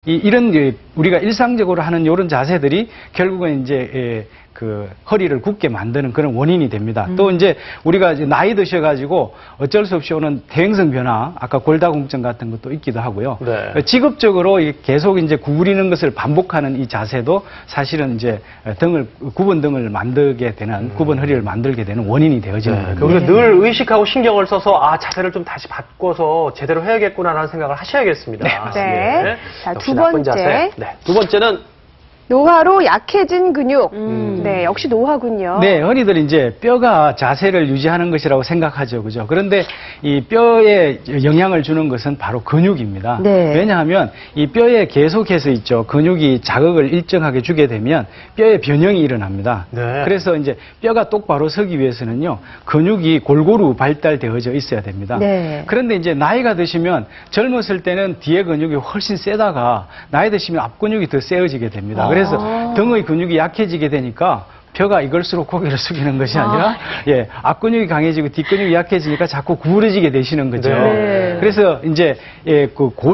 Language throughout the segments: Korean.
이런 우리가 일상적으로 하는 이런 자세들이 결국은 이제 그 허리를 굳게 만드는 그런 원인이 됩니다. 또 이제 우리가 이제 나이 드셔가지고 어쩔 수 없이 오는 대행성 변화, 아까 골다공증 같은 것도 있기도 하고요. 네. 직업적으로 계속 이제 구부리는 것을 반복하는 이 자세도 사실은 이제 굽은 등을 만들게 되는, 굽은 허리를 만들게 되는 원인이 되어지는 겁니다. 우리가 늘 의식하고 신경을 써서 자세를 좀 다시 바꿔서 제대로 해야겠구나라는 생각을 하셔야겠습니다. 네. 예. 자, 역시 두 나쁜 번째. 자세. 네. 두 번째는 노화로 약해진 근육. 네, 역시 노화군요. 네, 흔히들 이제 뼈가 자세를 유지하는 것이라고 생각하죠. 그죠? 그런데 이 뼈에 영향을 주는 것은 바로 근육입니다. 네. 왜냐하면 이 뼈에 계속해서 있죠. 근육이 자극을 일정하게 주게 되면 뼈에 변형이 일어납니다. 네. 그래서 이제 뼈가 똑바로 서기 위해서는요, 근육이 골고루 발달되어져 있어야 됩니다. 네. 그런데 이제 나이가 드시면 젊었을 때는 뒤에 근육이 훨씬 세다가 나이 드시면 앞 근육이 더 세어지게 됩니다. 그래서 등의 근육이 약해지게 되니까 뼈가 이걸수록 고개를 숙이는 것이 아니라 앞 근육이 강해지고 뒷 근육이 약해지니까 자꾸 구부러지게 되시는 거죠. 네. 그래서 이제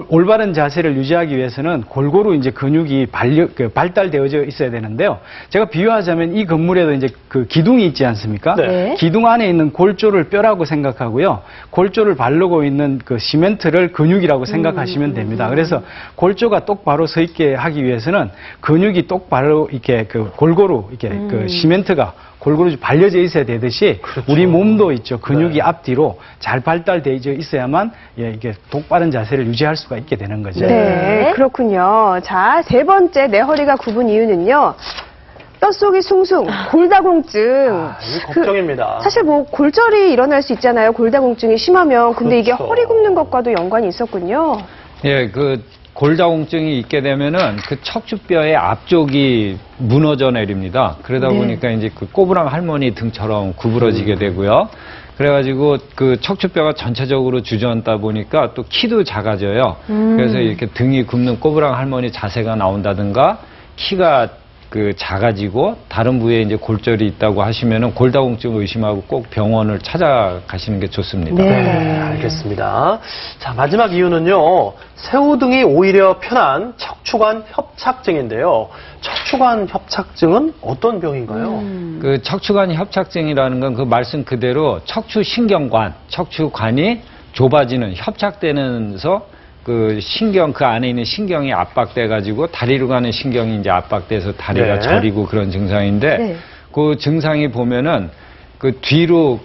올바른 자세를 유지하기 위해서는 골고루 이제 근육이 발달되어져 있어야 되는데요. 제가 비유하자면 이 건물에도 이제 그 기둥이 있지 않습니까? 네. 기둥 안에 있는 골조를 뼈라고 생각하고요. 골조를 바르고 있는 그 시멘트를 근육이라고 생각하시면 됩니다. 그래서 골조가 똑바로 서 있게 하기 위해서는 근육이 똑바로 이렇게 골고루 이렇게 시멘트가 골고루 발려져 있어야 되듯이 그렇죠. 우리 몸도 있죠. 근육이 앞뒤로 잘 발달되어 있어야만 이게 똑바른 자세를 유지할 수가 있게 되는 거죠. 네, 그렇군요. 자, 세 번째 내 허리가 굽은 이유는요. 뼛속이 숭숭, 골다공증. 이거 걱정입니다. 사실 뭐 골절이 일어날 수 있잖아요. 골다공증이 심하면. 근데 이게 그렇죠. 허리 굽는 것과도 연관이 있었군요. 예, 골다공증이 있게 되면은 그 척추뼈의 앞쪽이 무너져 내립니다. 그러다 보니까 이제 그 꼬부랑 할머니 등처럼 구부러지게 되고요. 그래가지고 그 척추뼈가 전체적으로 주저앉다 보니까 또 키도 작아져요. 그래서 이렇게 등이 굽는 꼬부랑 할머니 자세가 나온다든가 키가 작아지고 다른 부위에 이제 골절이 있다고 하시면은 골다공증을 의심하고 꼭 병원을 찾아가시는 게 좋습니다. 네, 알겠습니다. 자, 마지막 이유는요. 새우등이 오히려 편한 척추관 협착증인데요. 척추관 협착증은 어떤 병인가요? 그 척추관 협착증이라는 건 그 말씀 그대로 척추신경관, 척추관이 좁아지는, 협착되면서 그 신경, 그 안에 있는 신경이 압박돼가지고 다리로 가는 신경이 이제 압박돼서 다리가 저리고 그런 증상인데 그 증상이 보면은 그 뒤로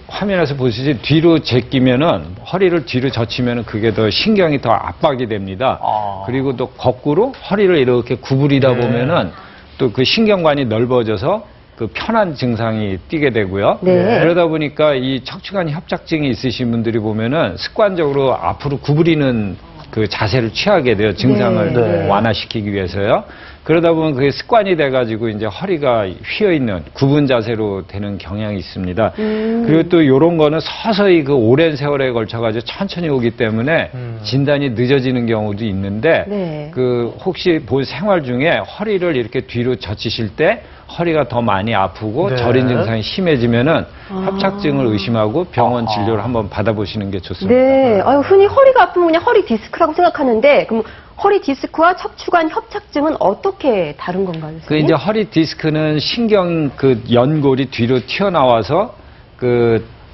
화면에서 보시지 뒤로 제끼면은 허리를 뒤로 젖히면은 그게 더 신경이 더 압박이 됩니다. 그리고 또 거꾸로 허리를 이렇게 구부리다 보면은 또 그 신경관이 넓어져서 그 편한 증상이 띄게 되고요. 그러다 보니까 이 척추관 협착증이 있으신 분들이 보면은 습관적으로 앞으로 구부리는 그 자세를 취하게 돼요. 증상을 완화시키기 위해서요. 그러다 보면 그게 습관이 돼가지고 이제 허리가 휘어있는 굽은 자세로 되는 경향이 있습니다. 그리고 또 이런 거는 서서히 그 오랜 세월에 걸쳐가지고 천천히 오기 때문에 진단이 늦어지는 경우도 있는데 그 혹시 본 생활 중에 허리를 이렇게 뒤로 젖히실 때 허리가 더 많이 아프고 저린 증상이 심해지면은 협착증을 의심하고 병원 진료를 한번 받아보시는 게 좋습니다. 네, 흔히 허리가 아프면 그냥 허리 디스크라고 생각하는데 그럼 허리 디스크와 척추관 협착증은 어떻게 다른 건가요? 그 이제 허리 디스크는 신경 연골이 뒤로 튀어나와서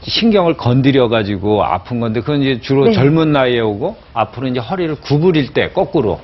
신경을 건드려 가지고 아픈 건데 그건 이제 주로 젊은 나이에 오고 앞으로 이제 허리를 구부릴 때 거꾸로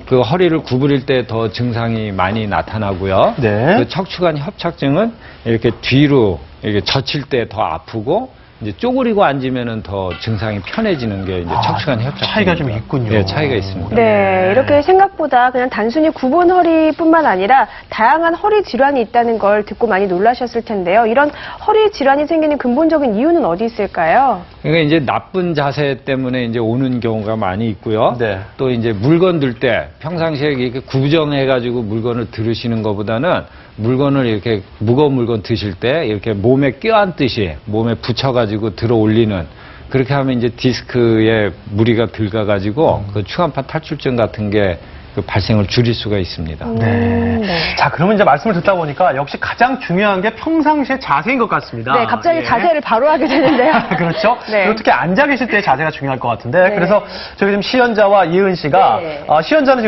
그 허리를 구부릴 때 더 증상이 많이 나타나고요. 그 척추관 협착증은 이렇게 뒤로 이렇게 젖힐 때 더 아프고 이제 쪼그리고 앉으면은 더 증상이 편해지는 게 이제 척추관 협착증. 차이가 좀 있군요. 네, 차이가 있습니다. 네, 이렇게 생각보다 그냥 단순히 굽은 허리뿐만 아니라 다양한 허리 질환이 있다는 걸 듣고 많이 놀라셨을 텐데요. 이런 허리 질환이 생기는 근본적인 이유는 어디 있을까요? 그러니까 이제 나쁜 자세 때문에 이제 오는 경우가 많이 있고요. 또 이제 물건 들 때 평상시에 이렇게 구정해가지고 물건을 들으시는 것보다는 물건을 이렇게 무거운 물건 드실 때 이렇게 몸에 껴안듯이 몸에 붙여가지고 들어 올리는 그렇게 하면 이제 디스크에 무리가 들어가가지고 그 추간판 탈출증 같은 게 그 발생을 줄일 수가 있습니다. 네. 자, 그러면 이제 말씀을 듣다 보니까 역시 가장 중요한 게 평상시의 자세인 것 같습니다. 네, 갑자기 예. 자세를 바로 하게 되는데요. 그렇죠. 네. 그리고 특히 앉아 계실 때 자세가 중요할 것 같은데 네. 그래서 저희 지금 시연자와 이은 씨가 네. 시연자는 지금